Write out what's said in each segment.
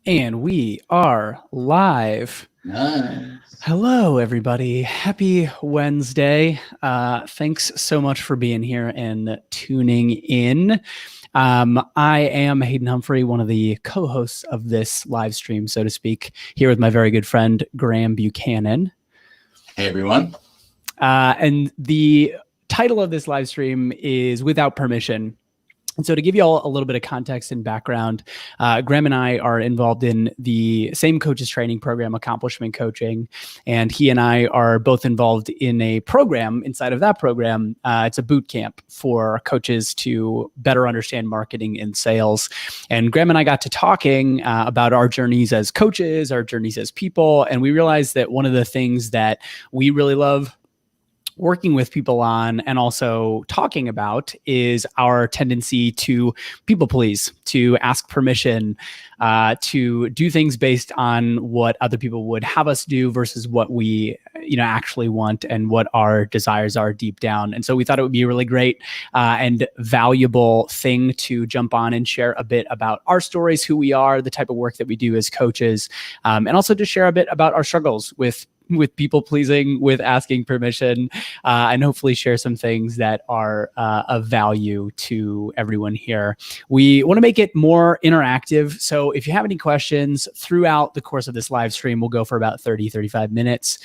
And we are live. Nice. Hello, everybody. Happy Wednesday. Thanks so much for being here and tuning in. I am Hayden Humphrey, one of the co-hosts of this live stream, so to speak, here with my very good friend, Graeme Buchanan. Hey, everyone. And the title of this live stream is Without Permission. And so to give you all a little bit of context and background, Graeme and I are involved in the same coaches training program, Accomplishment Coaching, and he and I are both involved in a program. Inside of that program, it's a boot camp for coaches to better understand marketing and sales. And Graeme and I got to talking about our journeys as coaches, our journeys as people, and we realized that one of the things that we really love working with people on and also talking about is our tendency to people please, to ask permission, to do things based on what other people would have us do versus what we actually want and what our desires are deep down. And so we thought it would be a really great and valuable thing to jump on and share a bit about our stories, who we are, the type of work that we do as coaches, and also to share a bit about our struggles with people pleasing, with asking permission, and hopefully share some things that are of value to everyone here. We want to make it more interactive. So if you have any questions throughout the course of this live stream, we'll go for about 35 minutes.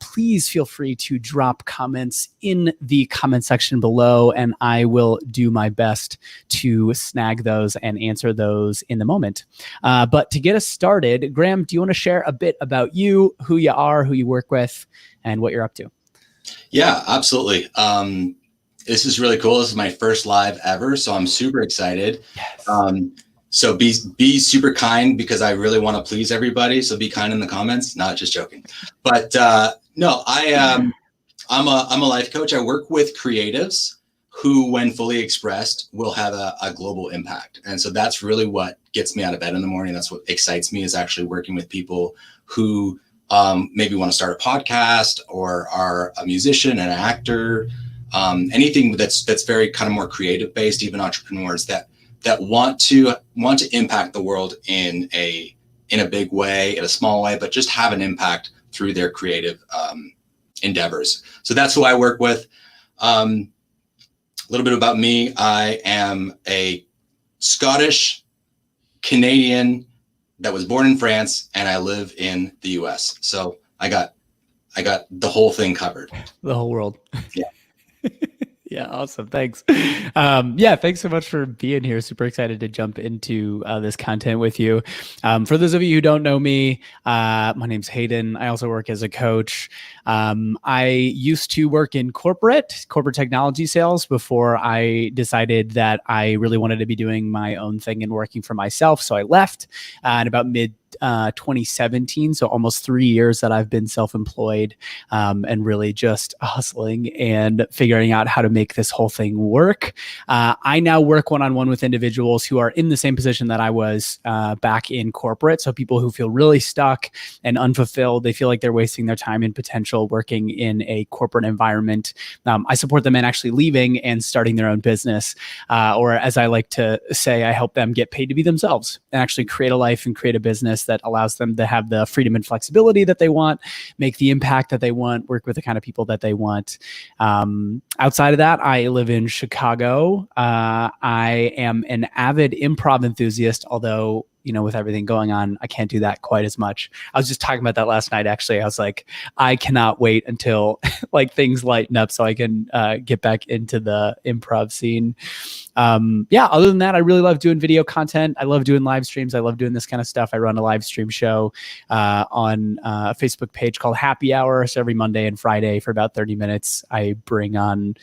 Please feel free to drop comments in the comment section below, and I will do my best to snag those and answer those in the moment. But to get us started, Graeme, do you want to share a bit about you, who you are, who you work with, and what you're up to? Yeah, absolutely. This is really cool. This is my first live ever, so I'm super excited. Yes. So be super kind, because I really want to please everybody. So be kind in the comments. Not just joking, but no, I'm a life coach. I work with creatives who, when fully expressed, will have a global impact. And so that's really what gets me out of bed in the morning. That's what excites me, is actually working with people who maybe want to start a podcast or are a musician, an actor, anything that's very kind of more creative based, even entrepreneurs that want to impact the world in a big way, in a small way, but just have an impact through their creative endeavors. So that's who I work with. A little bit about me. I am a Scottish Canadian that was born in France, and I live in the US. So I got the whole thing covered. The whole world. Yeah. Yeah, awesome. Thanks. Thanks so much for being here. Super excited to jump into this content with you. For those of you who don't know me, my name's Hayden. I also work as a coach. I used to work in corporate technology sales before I decided that I really wanted to be doing my own thing and working for myself. So I left in about mid 2017, so almost 3 years that I've been self-employed, and really just hustling and figuring out how to make this whole thing work. I now work one-on-one with individuals who are in the same position that I was back in corporate. So people who feel really stuck and unfulfilled, they feel like they're wasting their time and potential working in a corporate environment. I support them in actually leaving and starting their own business, or as I like to say, I help them get paid to be themselves and actually create a life and create a business that allows them to have the freedom and flexibility that they want, make the impact that they want, work with the kind of people that they want. Outside of that, I live in Chicago. I am an avid improv enthusiast, although with everything going on, I can't do that quite as much. I was just talking about that last night, actually. I was like, I cannot wait until like things lighten up so I can get back into the improv scene. Other than that, I really love doing video content. I love doing live streams. I love doing this kind of stuff. I run a live stream show on a Facebook page called Happy Hour. So every Monday and Friday for about 30 minutes, I bring on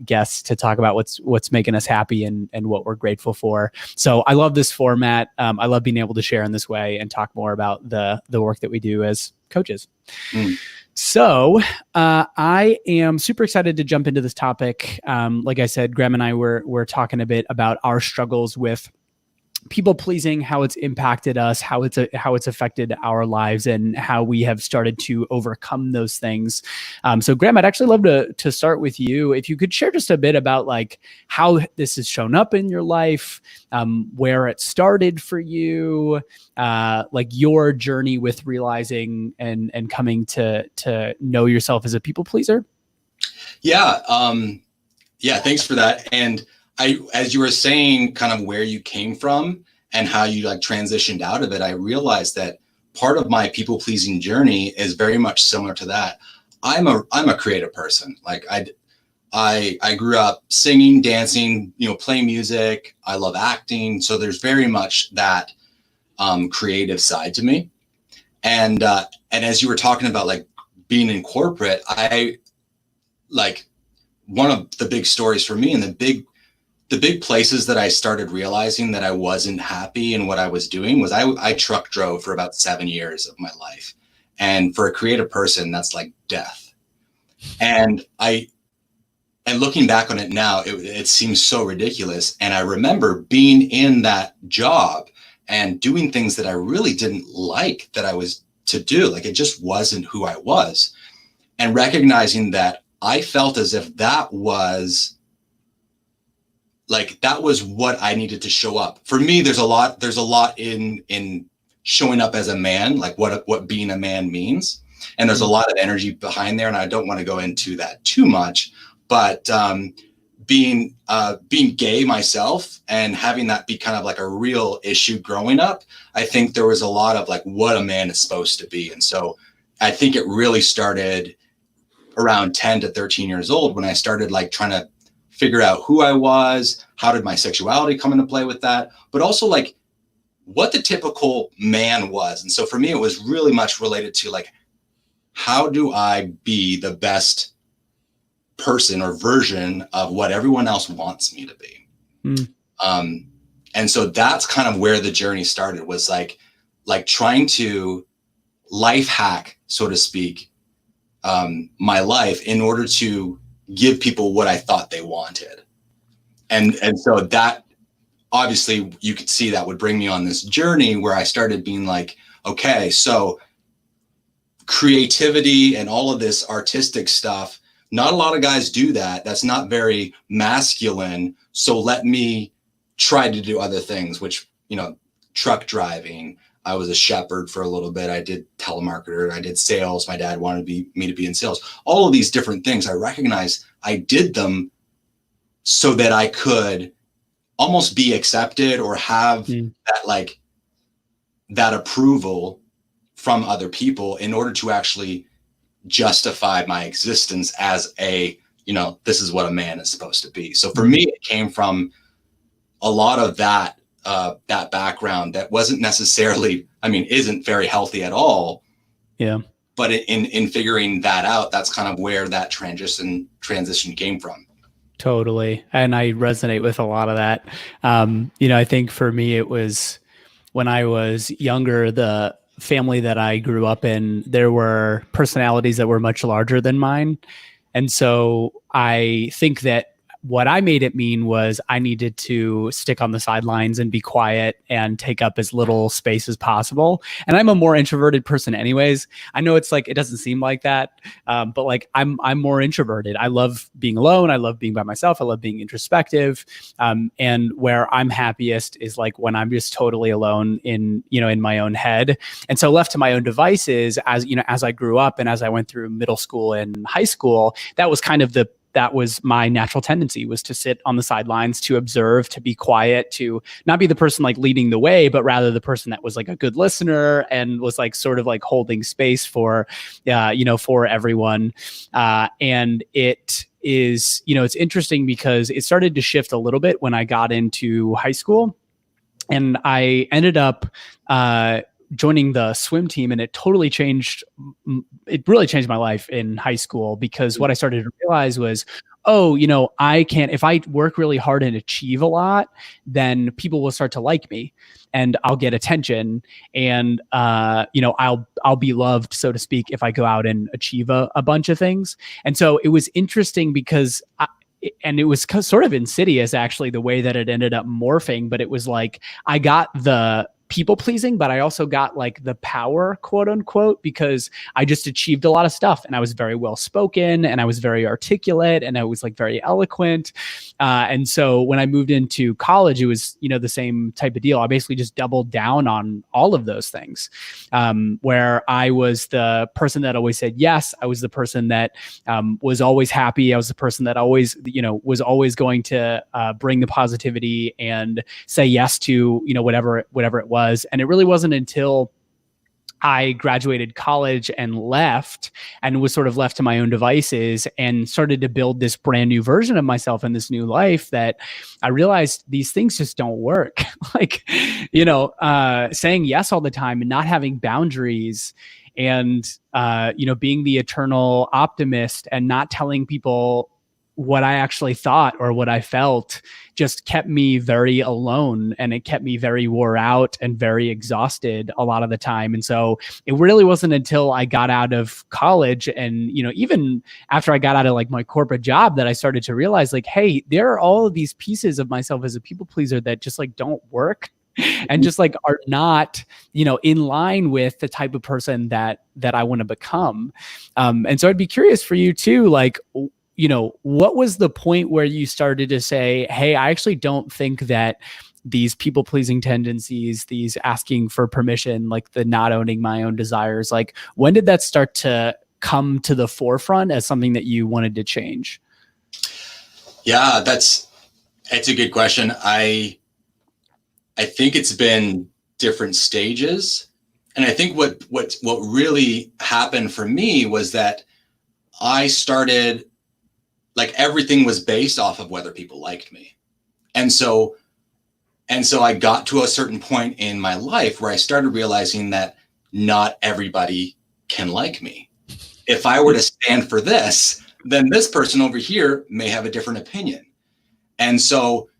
guests to talk about what's making us happy and what we're grateful for. So I love this format. I love being able to share in this way and talk more about the work that we do as coaches. So I am super excited to jump into this topic. Like I said, Graeme and I were talking a bit about our struggles with people pleasing, how it's impacted us, how it's affected our lives, and how we have started to overcome those things. So Graeme, I'd actually love to start with you. If you could share just a bit about like how this has shown up in your life, where it started for you, like your journey with realizing and coming to know yourself as a people pleaser. Yeah. Yeah. Thanks for that. And as you were saying, kind of where you came from and how you like transitioned out of it, I realized that part of my people pleasing journey is very much similar to that. I'm a creative person. Like I grew up singing, dancing, playing music. I love acting. So there's very much that creative side to me. And as you were talking about like being in corporate, I like one of the big stories for me and the big places that I started realizing that I wasn't happy in what I was doing was I truck drove for about 7 years of my life. And for a creative person, that's like death. And looking back on it now, it seems so ridiculous. And I remember being in that job and doing things that I really didn't like that I was to do. Like it just wasn't who I was. And recognizing that I felt as if that was what I needed to show up. For me, there's a lot in showing up as a man, like what being a man means. And there's a lot of energy behind there. And I don't want to go into that too much, but being gay myself and having that be kind of like a real issue growing up, I think there was a lot of like what a man is supposed to be. And so I think it really started around 10 to 13 years old when I started like trying to figure out who I was, how did my sexuality come into play with that, but also like what the typical man was. And so for me, it was really much related to like, how do I be the best person or version of what everyone else wants me to be? And so that's kind of where the journey started, was like trying to life hack, so to speak, my life in order to give people what I thought they wanted. And so that obviously you could see that would bring me on this journey where I started being like, okay, so creativity and all of this artistic stuff, not a lot of guys do that. That's not very masculine. So let me try to do other things, which, truck driving. I was a shepherd for a little bit. I did telemarketer. I did sales. My dad wanted me to be in sales. All of these different things, I recognized I did them so that I could almost be accepted or have that approval from other people in order to actually justify my existence as this is what a man is supposed to be. So for me, it came from a lot of that background that wasn't necessarily, isn't very healthy at all. Yeah. But in figuring that out, that's kind of where that transition came from. Totally. And I resonate with a lot of that. I think for me, it was when I was younger, the family that I grew up in, there were personalities that were much larger than mine. And so I think that what I made it mean was I needed to stick on the sidelines and be quiet and take up as little space as possible. And I'm a more introverted person anyways. I know it's like, it doesn't seem like that. But like I'm more introverted. I love being alone. I love being by myself. I love being introspective. And where I'm happiest is like when I'm just totally alone in my own head. And so left to my own devices, as I grew up and as I went through middle school and high school, that was my natural tendency, was to sit on the sidelines, to observe, to be quiet, to not be the person like leading the way, but rather the person that was like a good listener and was like sort of like holding space for everyone. And it is, it's interesting because it started to shift a little bit when I got into high school, and I ended up, joining the swim team, and it really changed my life in high school, because what I started to realize was, if I work really hard and achieve a lot, then people will start to like me and I'll get attention, and, I'll be loved, so to speak, if I go out and achieve a bunch of things. And so it was interesting because and it was sort of insidious actually, the way that it ended up morphing, but it was like, I got the people pleasing, but I also got like the power, quote unquote, because I just achieved a lot of stuff and I was very well spoken and I was very articulate and I was like very eloquent. And so when I moved into college, it was, the same type of deal. I basically just doubled down on all of those things, where I was the person that always said yes. I was the person that was always happy. I was the person that always, was always going to bring the positivity and say yes to, whatever it was. And it really wasn't until I graduated college and left and was sort of left to my own devices and started to build this brand new version of myself in this new life that I realized these things just don't work. Like, saying yes all the time and not having boundaries and, being the eternal optimist and not telling people what I actually thought or what I felt just kept me very alone, and it kept me very wore out and very exhausted a lot of the time. And so it really wasn't until I got out of college and, even after I got out of like my corporate job, that I started to realize like, hey, there are all of these pieces of myself as a people pleaser that just like don't work and just like are not, in line with the type of person that I want to become. And so I'd be curious for you too, like, what was the point where you started to say, hey, I actually don't think that these people pleasing tendencies, these asking for permission, like the not owning my own desires, like when did that start to come to the forefront as something that you wanted to change? Yeah, it's a good question. I think it's been different stages. And I think what really happened for me was that I started, like, everything was based off of whether people liked me. And so I got to a certain point in my life where I started realizing that not everybody can like me. If I were to stand for this, then this person over here may have a different opinion. And so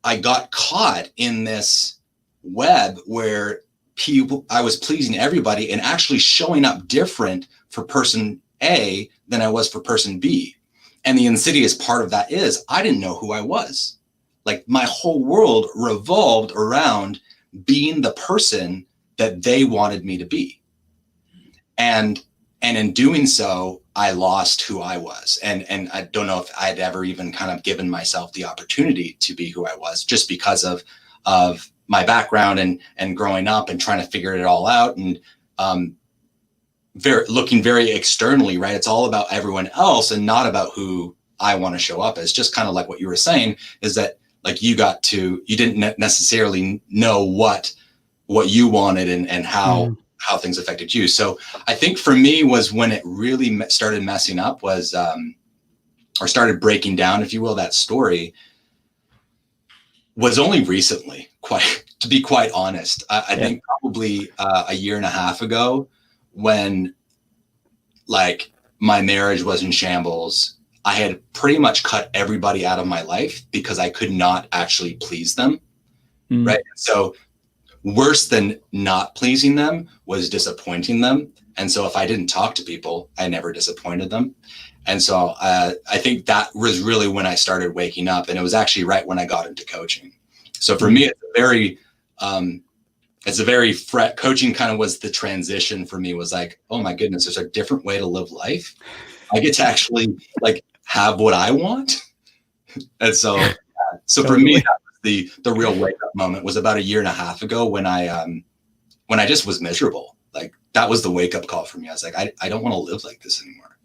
I got caught in this web where I was pleasing everybody and actually showing up different for person A than I was for person B. And the insidious part of that is I didn't know who I was. Like, my whole world revolved around being the person that they wanted me to be. And in doing so, I lost who I was. And I don't know if I'd ever even kind of given myself the opportunity to be who I was, just because of my background and growing up and trying to figure it all out. And looking very externally, right? It's all about everyone else and not about who I want to show up as. Just kind of like what you were saying, is that like you didn't necessarily know what you wanted and how things affected you. So I think for me was when it really started messing up was, or started breaking down, if you will, that story was only recently, to be quite honest. I think probably a year and a half ago, when like my marriage was in shambles. I had pretty much cut everybody out of my life because I could not actually please them. Right. So worse than not pleasing them was disappointing them. And so if I didn't talk to people, I never disappointed them. And so I think that was really when I started waking up, and it was actually right when I got into coaching. So for me, it's a very coaching kind of was the transition for me, was like, oh my goodness, there's a different way to live life. I get to actually like have what I want. And so for me, that was the real wake up moment was about a year and a half ago when I just was miserable. Like, that was the wake up call for me. I was like, I don't want to live like this anymore.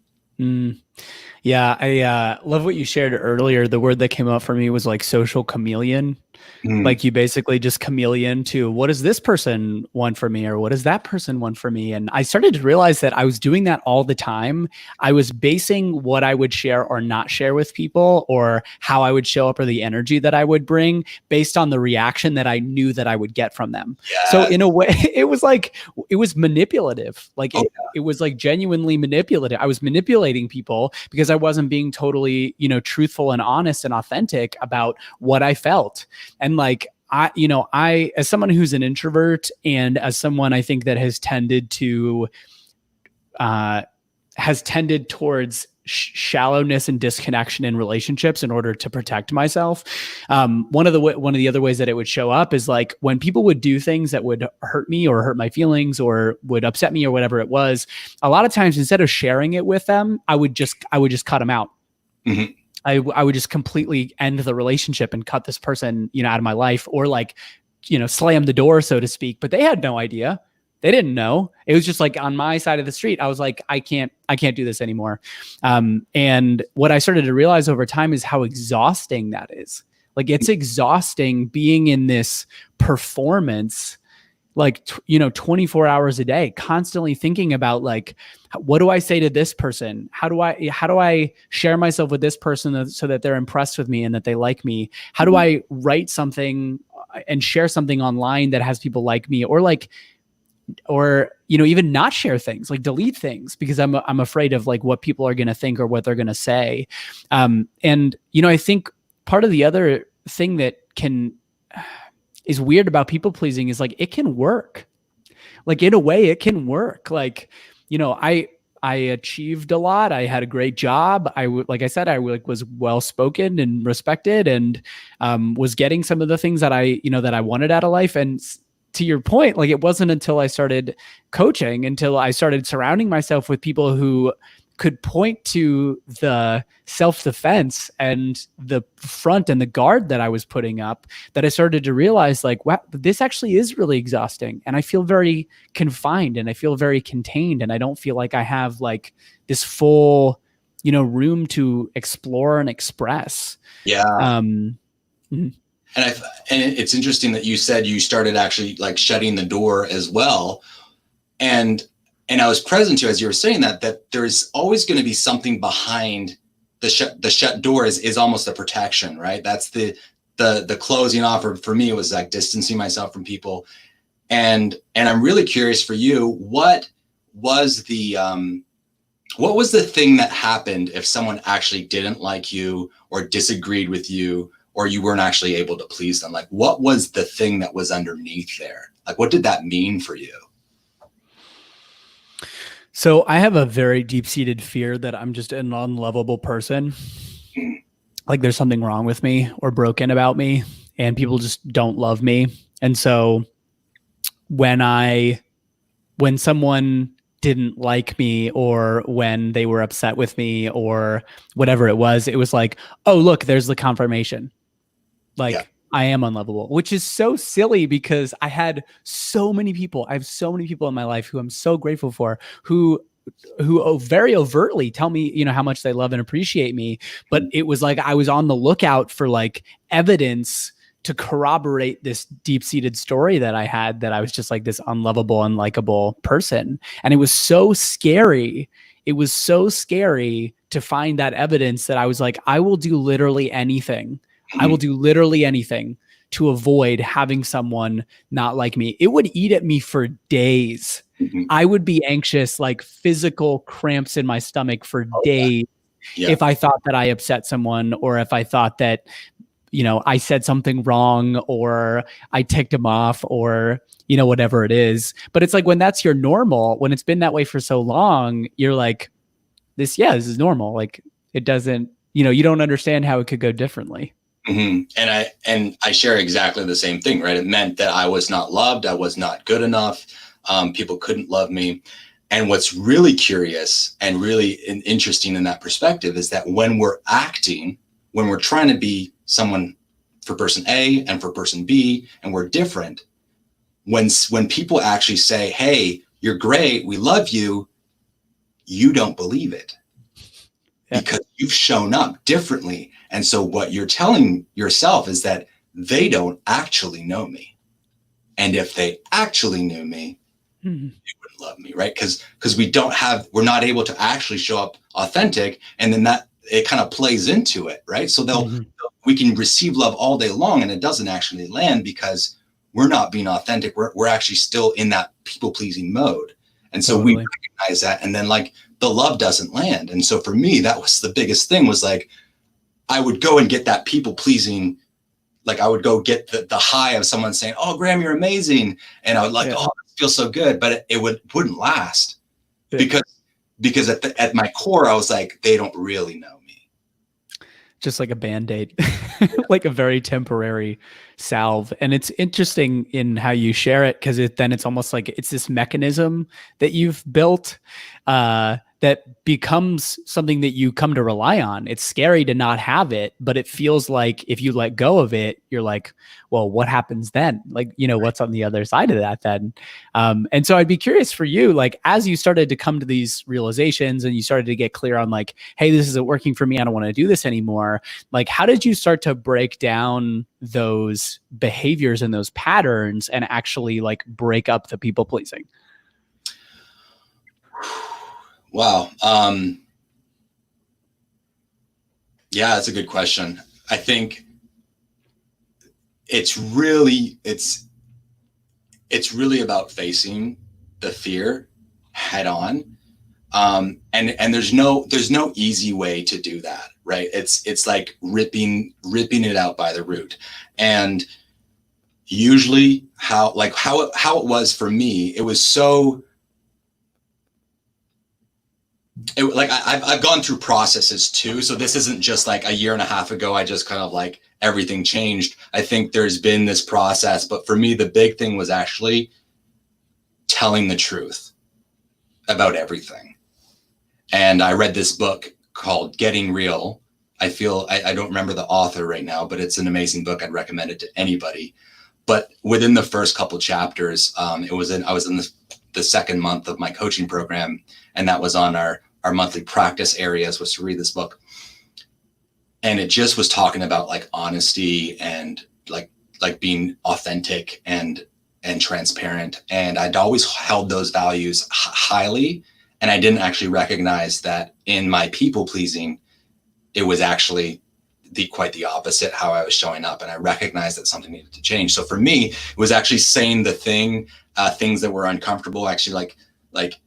Yeah. I love what you shared earlier. The word that came up for me was like social chameleon. Like, you basically just chameleon to what does this person want from me, or what does that person want from me? And I started to realize that I was doing that all the time. I was basing what I would share or not share with people, or how I would show up, or the energy that I would bring, based on the reaction that I knew that I would get from them. Yeah. So in a way, it was manipulative. Like, it was like genuinely manipulative. I was manipulating people because I wasn't being totally, truthful and honest and authentic about what I felt. And like, I, as someone who's an introvert, and as someone I think that has tended towards shallowness and disconnection in relationships in order to protect myself. One of the other ways that it would show up is like when people would do things that would hurt me or hurt my feelings or would upset me or whatever it was. A lot of times, instead of sharing it with them, I would just cut them out. Mm-hmm. I would just completely end the relationship and cut this person, out of my life, or like, slam the door, so to speak. But they had no idea. They didn't know. It was just like on my side of the street. I was like, I can't do this anymore. And what I started to realize over time is how exhausting that is. Like, it's exhausting being in this performance, like, 24 hours a day, constantly thinking about like, what do I say to this person? How do I share myself with this person so that they're impressed with me and that they like me? How do I write something and share something online that has people like me, or even not share things, like delete things because I'm afraid of like what people are going to think or what they're going to say. And I think part of the other thing that is weird about people pleasing is like, it can work. Like, in a way it can work. Like, I achieved a lot. I had a great job. Like I said, I was well-spoken and respected, and was getting some of the things that I wanted out of life. And to your point, like, it wasn't until I started coaching, until I started surrounding myself with people who could point to the self-defense and the front and the guard that I was putting up, that I started to realize like, wow, this actually is really exhausting. And I feel very confined and I feel very contained. And I don't feel like I have like this full, room to explore and express. Yeah. Mm-hmm. And it's interesting that you said you started actually like shutting the door as well. And I was present to, as you were saying that there's always going to be something behind the shut door is almost a protection, right? That's the closing off. For me, it was like distancing myself from people. And I'm really curious for you, what was the thing that happened if someone actually didn't like you or disagreed with you, or you weren't actually able to please them? Like, what was the thing that was underneath there? Like, what did that mean for you? So I have a very deep-seated fear that I'm just an unlovable person. Like, there's something wrong with me or broken about me, and people just don't love me. And so when someone didn't like me, or when they were upset with me, or whatever it was like, oh, look, there's the confirmation. Like, yeah. I am unlovable, which is so silly because I have so many people in my life who I'm so grateful for, who very overtly tell me, how much they love and appreciate me. But it was like, I was on the lookout for like evidence to corroborate this deep-seated story that I had, that I was just like this unlovable, unlikable person. And it was so scary. It was so scary to find that evidence that I was like, I will do literally anything. I will do literally anything to avoid having someone not like me. It would eat at me for days. I would be anxious, like physical cramps in my stomach for days. Yeah. If I thought that I upset someone, or if I thought that, I said something wrong, or I ticked them off, or, whatever it is. But it's like, when that's your normal, when it's been that way for so long, you're like, this is normal. Like, it doesn't, you don't understand how it could go differently. Mm-hmm. And I share exactly the same thing, right? It meant that I was not loved. I was not good enough. People couldn't love me. And what's really curious and really interesting in that perspective is that when we're trying to be someone for person A and for person B, and we're different, when people actually say, hey, you're great, we love you, you don't believe it. Yeah. Because you've shown up differently. And so what you're telling yourself is that they don't actually know me. And if they actually knew me, they wouldn't love me, right? Because we're not able to actually show up authentic. And then that it kind of plays into it, right? So we can receive love all day long, and it doesn't actually land because we're not being authentic. We're actually still in that people-pleasing mode. And so we recognize that, and then like the love doesn't land. And so for me, that was the biggest thing, was like, I would go and get that people-pleasing, like I would go get the high of someone saying, oh, Graeme, you're amazing. And I would like, oh, it feels so good, but it wouldn't last because because at my core, I was like, they don't really know me. Just like a Band-Aid, like a very temporary salve. And it's interesting in how you share it, because then it's almost like it's this mechanism that you've built that becomes something that you come to rely on. It's scary to not have it, but it feels like if you let go of it, you're like, well, what happens then? Like, what's on the other side of that then? And so I'd be curious for you, like, as you started to come to these realizations and you started to get clear on like, hey, this isn't working for me, I don't want to do this anymore. Like, how did you start to break down those behaviors and those patterns and actually like break up the people pleasing? Wow. Yeah, that's a good question. I think it's really about facing the fear head on. And there's no easy way to do that, right? It's like ripping it out by the root. And usually how it was for me, it was so, I've gone through processes too. So this isn't just like a year and a half ago, I just kind of like everything changed. I think there's been this process, but for me, the big thing was actually telling the truth about everything. And I read this book called Getting Real. I don't remember the author right now, but it's an amazing book. I'd recommend it to anybody. But within the first couple chapters, I was in the second month of my coaching program, and that was on our monthly practice areas, was to read this book. And it just was talking about like honesty and like being authentic and transparent. And I'd always held those values highly. And I didn't actually recognize that in my people pleasing, it was actually quite the opposite, how I was showing up. And I recognized that something needed to change. So for me, it was actually saying the things that were uncomfortable, actually like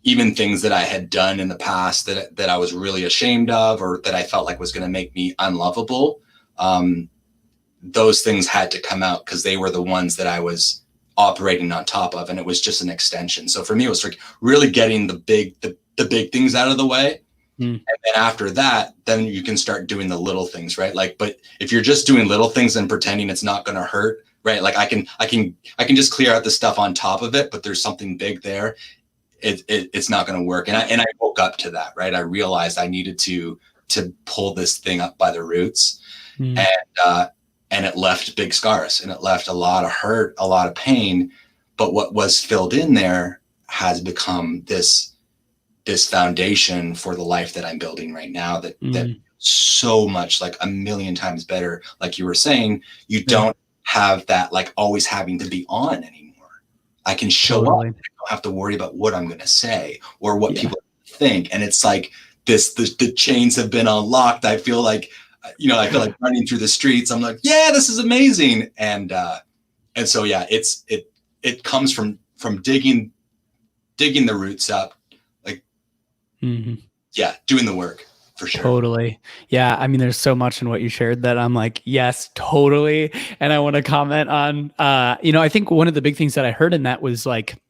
even things that I had done in the past that I was really ashamed of, or that I felt like was going to make me unlovable. Those things had to come out because they were the ones that I was operating on top of, and it was just an extension. So for me, it was like really getting the big things out of the way. And then after that, then you can start doing the little things, right? Like, but if you're just doing little things and pretending it's not going to hurt, right? Like I can just clear out the stuff on top of it, but there's something big there. It's not going to work. And I woke up to that, right? I realized I needed to pull this thing up by the roots, and it left big scars, and it left a lot of hurt, a lot of pain. But what was filled in there has become this foundation for the life that I'm building right now, that so much, like a million times better. Like you were saying, you don't have that, like always having to be on anymore. I can show up. I don't have to worry about what I'm going to say or what people think. And it's like the chains have been unlocked. I feel like, I feel like running through the streets. I'm like, yeah, this is amazing. And so, yeah, it comes from digging the roots up, like, doing the work. For sure. Totally. Yeah. I mean, there's so much in what you shared that I'm like, yes, totally. And I want to comment on, I think one of the big things that I heard in that was like,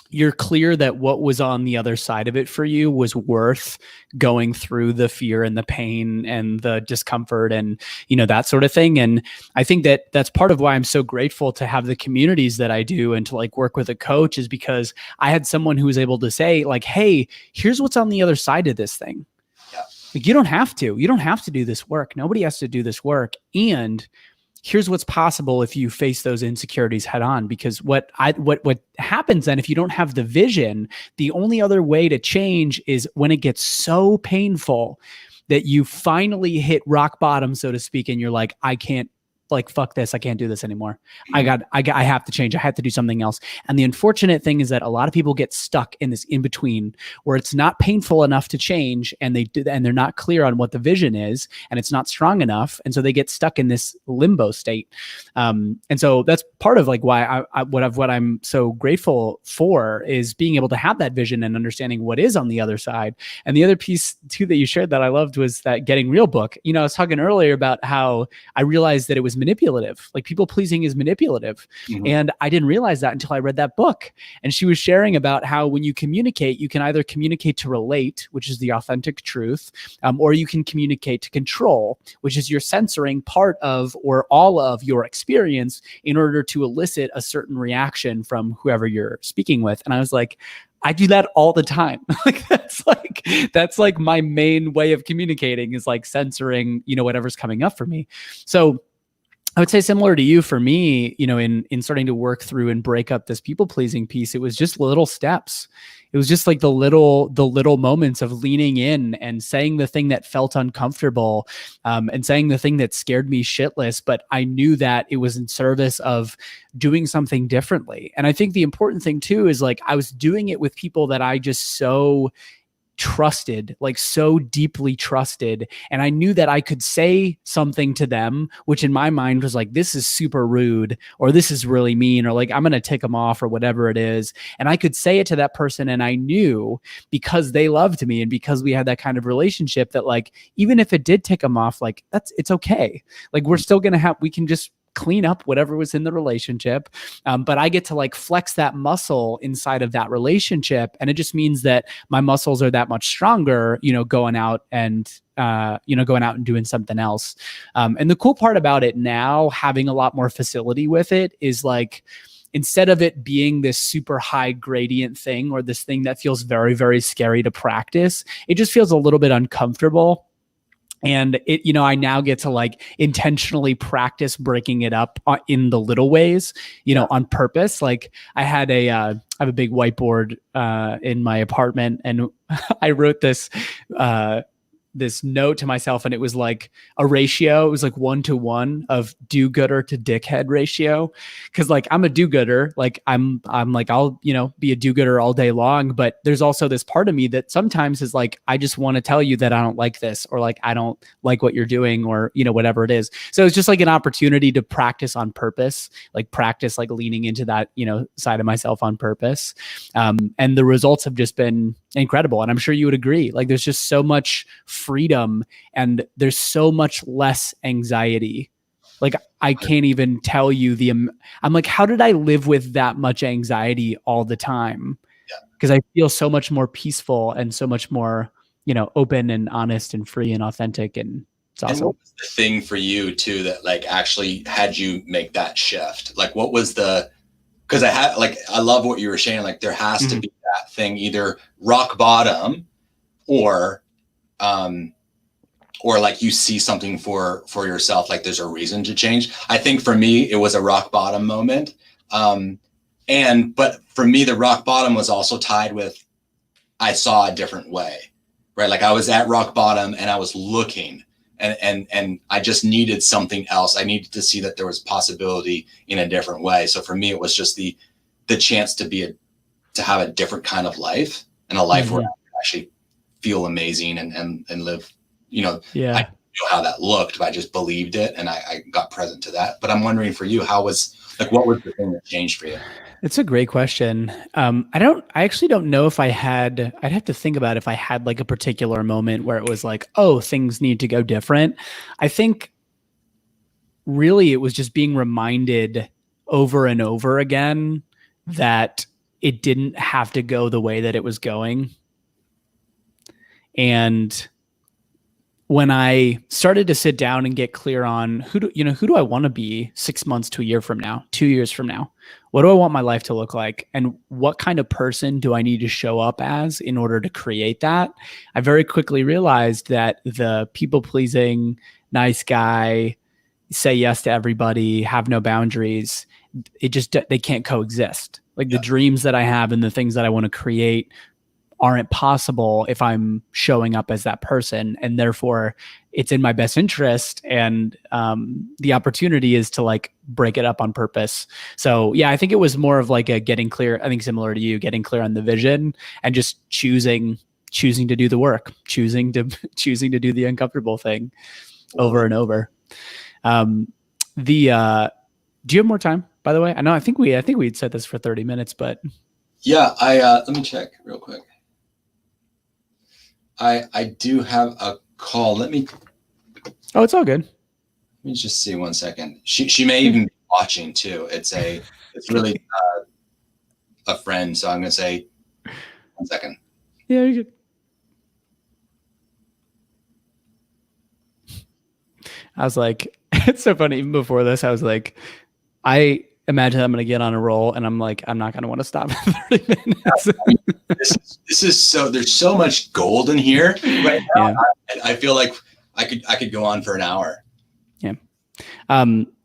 you're clear that what was on the other side of it for you was worth going through the fear and the pain and the discomfort and, that sort of thing. And I think that that's part of why I'm so grateful to have the communities that I do and to like work with a coach, is because I had someone who was able to say like, hey, here's what's on the other side of this thing. Like, you don't have to do this work. Nobody has to do this work. And here's what's possible if you face those insecurities head on. Because what happens then, if you don't have the vision, the only other way to change is when it gets so painful that you finally hit rock bottom, so to speak. And you're like, I can't, like, fuck this. I can't do this anymore. I have to change. I have to do something else. And the unfortunate thing is that a lot of people get stuck in this in between where it's not painful enough to change, and they're not clear on what the vision is, and it's not strong enough. And so they get stuck in this limbo state. And so that's part of like why what I'm so grateful for is being able to have that vision and understanding what is on the other side. And the other piece too that you shared that I loved was that Getting Real book. I was talking earlier about how I realized that it was manipulative. Like people pleasing is manipulative. And I didn't realize that until I read that book. And she was sharing about how when you communicate, you can either communicate to relate, which is the authentic truth, or you can communicate to control, which is you're censoring part of or all of your experience in order to elicit a certain reaction from whoever you're speaking with. And I was like, I do that all the time. That's like my main way of communicating is like censoring, whatever's coming up for me. So I would say similar to you, for me, in starting to work through and break up this people pleasing piece, it was just little steps. It was just like the little moments of leaning in and saying the thing that felt uncomfortable, and saying the thing that scared me shitless. But I knew that it was in service of doing something differently. And I think the important thing too is like I was doing it with people that I just so trusted, like so deeply trusted. And I knew that I could say something to them, which in my mind was like, this is super rude, or this is really mean, or like, I'm going to tick them off, or whatever it is. And I could say it to that person. And I knew because they loved me and because we had that kind of relationship that like, even if it did tick them off, like it's okay. Like we're still going to we can just clean up whatever was in the relationship. But I get to like flex that muscle inside of that relationship. And it just means that my muscles are that much stronger, going out and doing something else. And the cool part about it now, having a lot more facility with it, is like, instead of it being this super high gradient thing or this thing that feels very, very scary to practice, it just feels a little bit uncomfortable. And it, I now get to like intentionally practice breaking it up in the little ways, on purpose. Like I have a big whiteboard in my apartment, and I wrote this note to myself, and it was like a ratio. It was like 1-to-1 of do-gooder to dickhead ratio. Cause like I'm a do-gooder, like I'm like, I'll, be a do-gooder all day long. But there's also this part of me that sometimes is like, I just want to tell you that I don't like this, or like, I don't like what you're doing, or, whatever it is. So it's just like an opportunity to practice on purpose, like practice, like leaning into that, side of myself on purpose. And the results have just been incredible. And I'm sure you would agree. Like there's just so much freedom and there's so much less anxiety. Like I can't even tell you I'm like, how did I live with that much anxiety all the time? Because I feel so much more peaceful and so much more, open and honest and free and authentic. And it's awesome. And what was the thing for you too that like actually had you make that shift? Like what was because I love what you were saying. Like there has to be that thing, either rock bottom or like you see something for yourself, like there's a reason to change. I think for me, it was a rock bottom moment. But for me, the rock bottom was also tied with, I saw a different way, right? Like I was at rock bottom and I was looking and I just needed something else. I needed to see that there was possibility in a different way. So for me, it was just the chance to have a different kind of life, and a life where I actually feel amazing and live, I don't know how that looked, but I just believed it and I got present to that. But I'm wondering for you, what was the thing that changed for you? It's a great question. I actually don't know if I'd have to think about if I had like a particular moment where it was like, oh, things need to go different. I think really it was just being reminded over and over again that it didn't have to go the way that it was going. And when I started to sit down and get clear on who do I want to be 6 months to a year from now, 2 years from now, what do I want my life to look like? And what kind of person do I need to show up as in order to create that? I very quickly realized that the people pleasing, nice guy, say yes to everybody, have no boundaries, they can't coexist. Like the dreams that I have and the things that I want to create aren't possible if I'm showing up as that person. And therefore it's in my best interest. And the opportunity is to like break it up on purpose. So yeah, I think it was more of like a getting clear, I think similar to you, getting clear on the vision and just choosing to do the work, choosing to do the uncomfortable thing over and over. Do you have more time, by the way? I think we'd set this for 30 minutes, but yeah, let me check real quick. I do have a call. Oh, it's all good. me just see 1 second. She may even be watching too. It's really a friend. So I'm going to say 1 second. Yeah, you're good. I was like, it's so funny. Even before this, I was like, I imagine I'm going to get on a roll, and I'm like, I'm not going to want to stop in 30 minutes. This is so, there's so much gold in here right now. Yeah. I feel like I could go on for an hour. Yeah.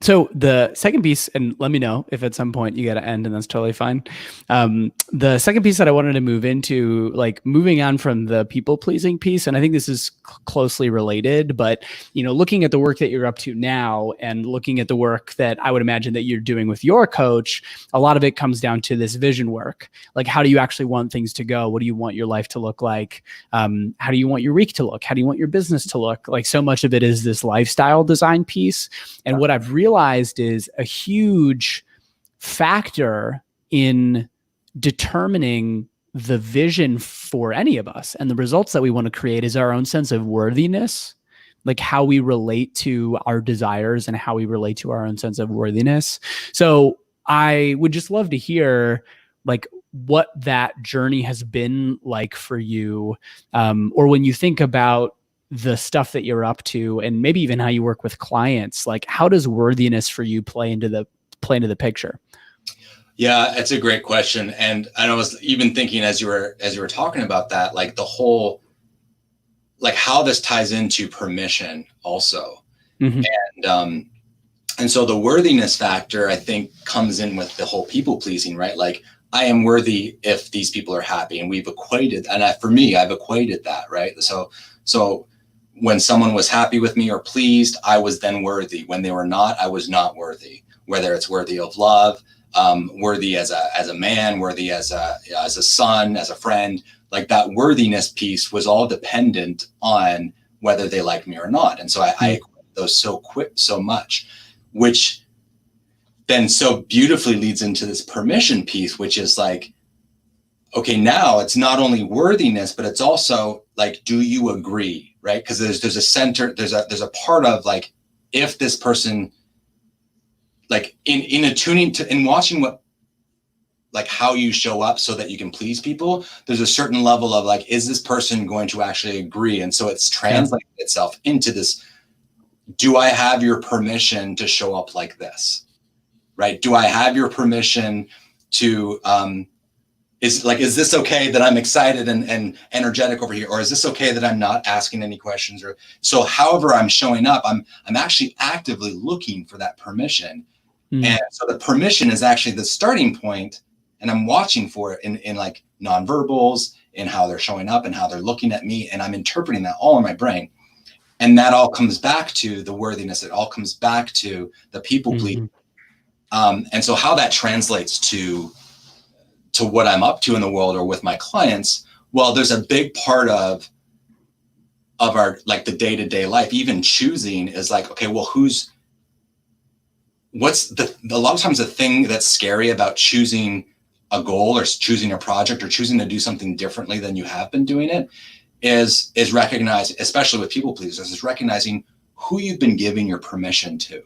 So the second piece, and let me know if at some point you got to end, and that's totally fine. The second piece that I wanted to move into, like moving on from the people pleasing piece, and I think this is closely related, but looking at the work that you're up to now and looking at the work that I would imagine that you're doing with your coach, a lot of it comes down to this vision work. Like, how do you actually want things to go? What do you want your life to look like? How do you want your week to look? How do you want your business to look? Like, so much of it is this lifestyle design piece. And what I've realized is a huge factor in determining the vision for any of us and the results that we want to create is our own sense of worthiness, like how we relate to our desires and how we relate to our own sense of worthiness. So I would just love to hear like what that journey has been like for you, or when you think about the stuff that you're up to and maybe even how you work with clients, like how does worthiness for you play into the picture? Yeah, it's a great question. And I was even thinking as you were talking about that, like the whole, like how this ties into permission also. Mm-hmm. And so the worthiness factor, I think, comes in with the whole people pleasing, right? Like I am worthy if these people are happy, and we've equated, and for me, I've equated that, right? So when someone was happy with me or pleased, I was then worthy. When they were not, I was not worthy. Whether it's worthy of love, worthy as a man, worthy as a son, as a friend, like that worthiness piece was all dependent on whether they liked me or not. And so I equate those so much, which then so beautifully leads into this permission piece, which is like, okay, now it's not only worthiness, but it's also like, do you agree, right? Because there's a center, there's a part of like, if this person, like in attuning to, in watching what, like how you show up so that you can please people, there's a certain level of like, is this person going to actually agree? And so it's translated itself into this, do I have your permission to show up like this, right? Do I have your permission to, is this okay that I'm excited and energetic over here? Or is this okay that I'm not asking any questions? Or so however I'm showing up, I'm actually actively looking for that permission. And so the permission is actually the starting point, and I'm watching for it in like nonverbals, in how they're showing up and how they're looking at me. And I'm interpreting that all in my brain. And that all comes back to the worthiness. It all comes back to the people pleasing. And so how that translates to what I'm up to in the world or with my clients, well, there's a big part of our, like the day-to-day life, even choosing is like, okay, well, a lot of times the thing that's scary about choosing a goal or choosing a project or choosing to do something differently than you have been doing it is recognizing, especially with people pleasers, is recognizing who you've been giving your permission to,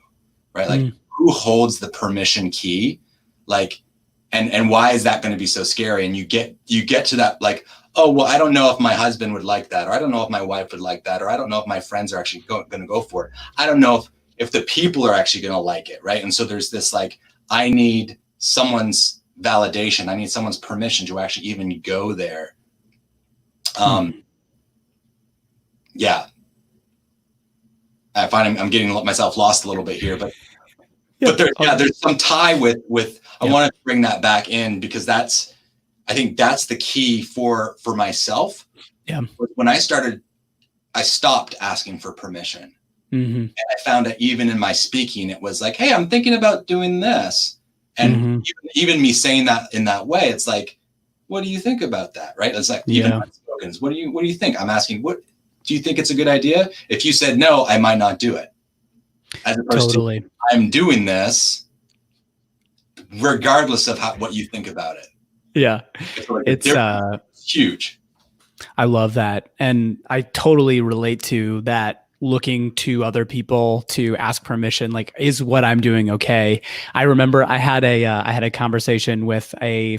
right? Like who holds the permission key, like, and why is that going to be so scary? And you get to that, like, oh, well, I don't know if my husband would like that, or I don't know if my wife would like that, or I don't know if my friends are actually going to go for it. I don't know if the people are actually going to like it, right? And so there's this like, I need someone's validation. I need someone's permission to actually even go there. Yeah. I find I'm getting myself lost a little bit here, but there's some tie with I want to bring that back in, because I think that's the key for myself. Yeah. When I stopped asking for permission. And I found that even in my speaking, it was like, hey, I'm thinking about doing this. And even me saying that in that way, it's like, what do you think about that? Right. It's like, even my slogans, what do you think? I'm asking, what do you think it's a good idea? If you said no, I might not do it. As opposed to, I'm doing this regardless of what you think about it. Yeah. It's huge. I love that. And I totally relate to that looking to other people to ask permission, like, is what I'm doing okay? I remember I had a conversation with a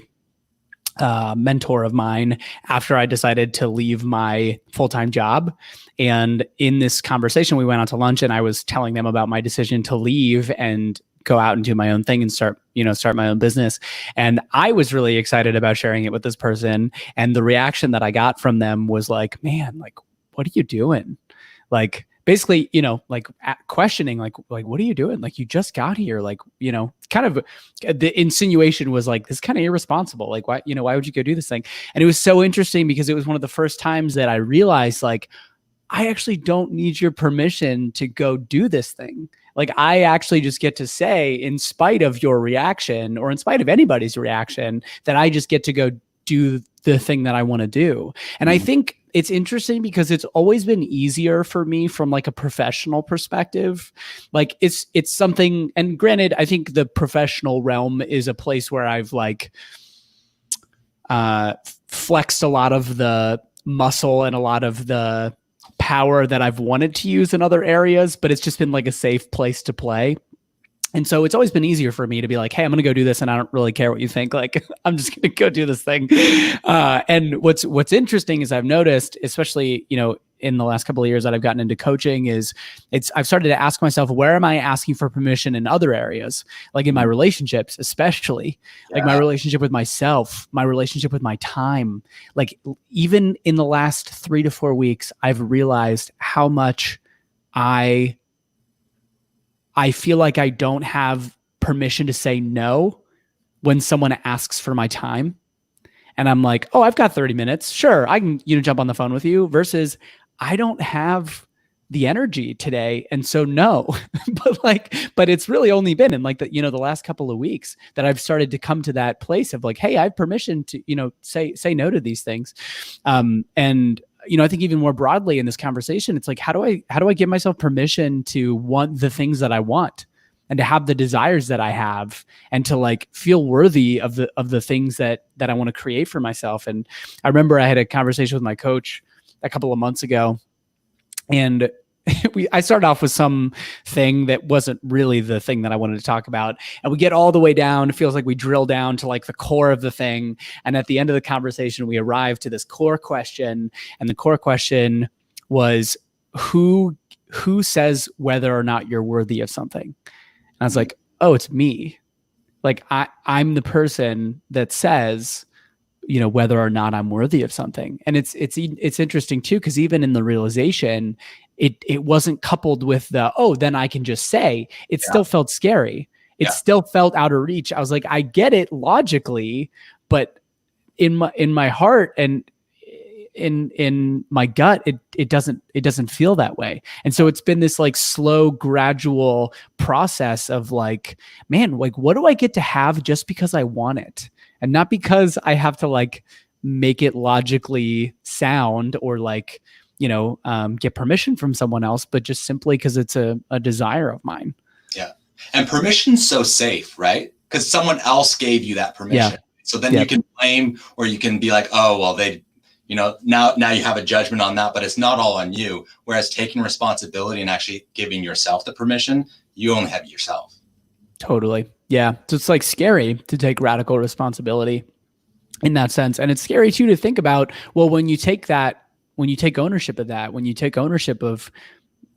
mentor of mine after I decided to leave my full-time job. And in this conversation, we went out to lunch and I was telling them about my decision to leave and go out and do my own thing and start my own business. And I was really excited about sharing it with this person. And the reaction that I got from them was like, man, like, what are you doing? Like, basically, like questioning, like, what are you doing? Like, you just got here. Like, kind of the insinuation was like, this is kind of irresponsible. Like, why would you go do this thing? And it was so interesting because it was one of the first times that I realized, like, I actually don't need your permission to go do this thing. Like, I actually just get to say, in spite of your reaction or in spite of anybody's reaction, that I just get to go do the thing that I want to do. And I think it's interesting because it's always been easier for me from like a professional perspective. Like, it's something, and granted, I think the professional realm is a place where I've like flexed a lot of the muscle and a lot of the power that I've wanted to use in other areas, but it's just been like a safe place to play. And so it's always been easier for me to be like, hey, I'm going to go do this. And I don't really care what you think. Like, I'm just going to go do this thing. And what's interesting is I've noticed, especially, in the last couple of years that I've gotten into coaching, is I've started to ask myself, where am I asking for permission in other areas? Like in my relationships, especially like my relationship with myself, my relationship with my time. Like, even in the last 3 to 4 weeks, I've realized how much I feel like I don't have permission to say no when someone asks for my time. And I'm like, oh, I've got 30 minutes. Sure, I can, jump on the phone with you, versus I don't have the energy today. And so no, but it's really only been in like the last couple of weeks that I've started to come to that place of like, hey, I have permission to, say no to these things. And I think even more broadly in this conversation, it's like, how do I give myself permission to want the things that I want and to have the desires that I have and to like feel worthy of the things that I want to create for myself? And I remember I had a conversation with my coach a couple of months ago, and I started off with something that wasn't really the thing that I wanted to talk about. And we get all the way down. It feels like we drill down to like the core of the thing. And at the end of the conversation, we arrived to this core question. And the core question was, who says whether or not you're worthy of something? And I was like, oh, it's me. Like, I'm the person that says, whether or not I'm worthy of something. And it's interesting too, because even in the realization, it wasn't coupled with the, oh, then I can just say. It still felt scary. It still felt out of reach. I was like, I get it logically, but in my heart and in my gut, it doesn't feel that way. And so it's been this like slow, gradual process of like, man, like, what do I get to have just because I want it? And not because I have to like make it logically sound or like, get permission from someone else, but just simply because it's a desire of mine. Yeah. And permission's so safe, right? Because someone else gave you that permission. Yeah. So then you can blame, or you can be like, oh, well, they, now you have a judgment on that, but it's not all on you. Whereas taking responsibility and actually giving yourself the permission, you only have yourself. Totally. Yeah. So it's like scary to take radical responsibility in that sense. And it's scary too to think about, well, when you take ownership of that, when you take ownership of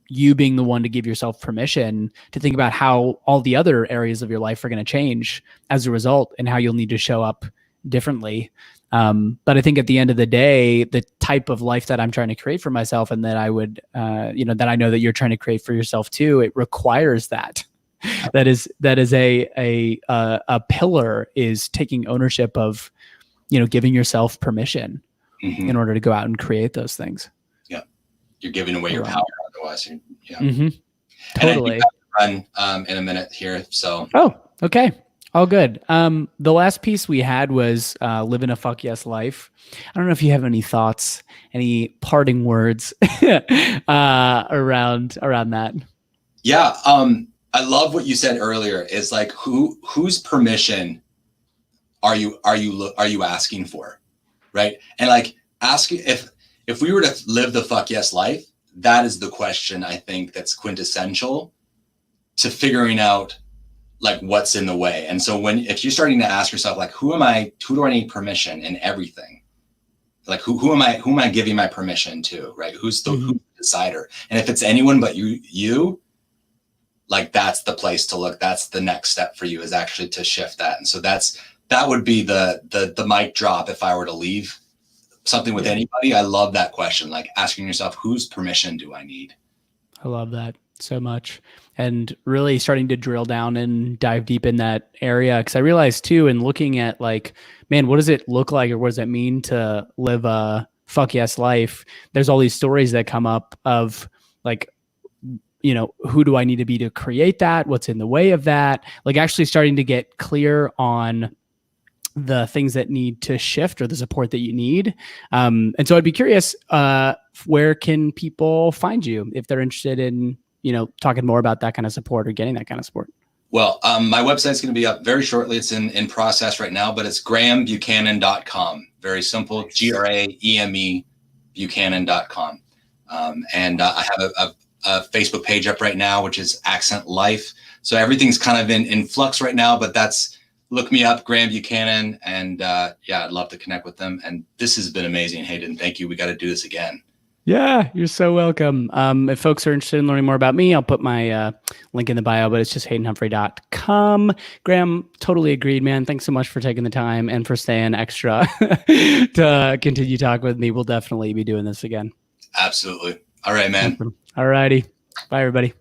you being the one to give yourself permission to think about how all the other areas of your life are going to change as a result and how you'll need to show up differently. But I think at the end of the day, the type of life that I'm trying to create for myself, and that I would, that I know that you're trying to create for yourself too, it requires that. That is a pillar, is taking ownership of, giving yourself permission in order to go out and create those things. Yeah. You're giving away your power otherwise. Yeah. Totally. And I run in a minute here. So. Oh, okay. All good. The last piece we had was living a fuck yes life. I don't know if you have any thoughts, any parting words around that. Yeah. I love what you said earlier, is like, whose permission are you asking for? Right. And like, ask if we were to live the fuck yes life, that is the question I think that's quintessential to figuring out like what's in the way. And so if you're starting to ask yourself, like, who do I need permission in everything? Like, who am I giving my permission to, right? Who's the decider? And if it's anyone but you, like, that's the place to look. That's the next step for you, is actually to shift that. And so that would be the mic drop if I were to leave something with anybody. I love that question, like asking yourself, whose permission do I need? I love that so much. And really starting to drill down and dive deep in that area. Because I realized too, in looking at like, man, what does it look like, or what does it mean to live a fuck yes life? There's all these stories that come up of like, you know, who do I need to be to create that? What's in the way of that? Like actually starting to get clear on the things that need to shift, or the support that you need. And so I'd be curious, where can people find you if they're interested in, you know, talking more about that kind of support or getting that kind of support? Well, my website's going to be up very shortly. It's in process right now, but it's graemebuchanan.com. Very simple, GRAEME Buchanan.com. And I have a Facebook page up right now, which is Accent Life. So everything's kind of in flux right now, but look me up, Graeme Buchanan, and yeah, I'd love to connect with them. And this has been amazing, Hayden. Thank you. We got to do this again. Yeah, you're so welcome. If folks are interested in learning more about me, I'll put my link in the bio, but it's just haydenhumphrey.com. Graeme, totally agreed, man. Thanks so much for taking the time and for staying extra to continue talking with me. We'll definitely be doing this again. Absolutely. All right, man. All righty. Bye, everybody.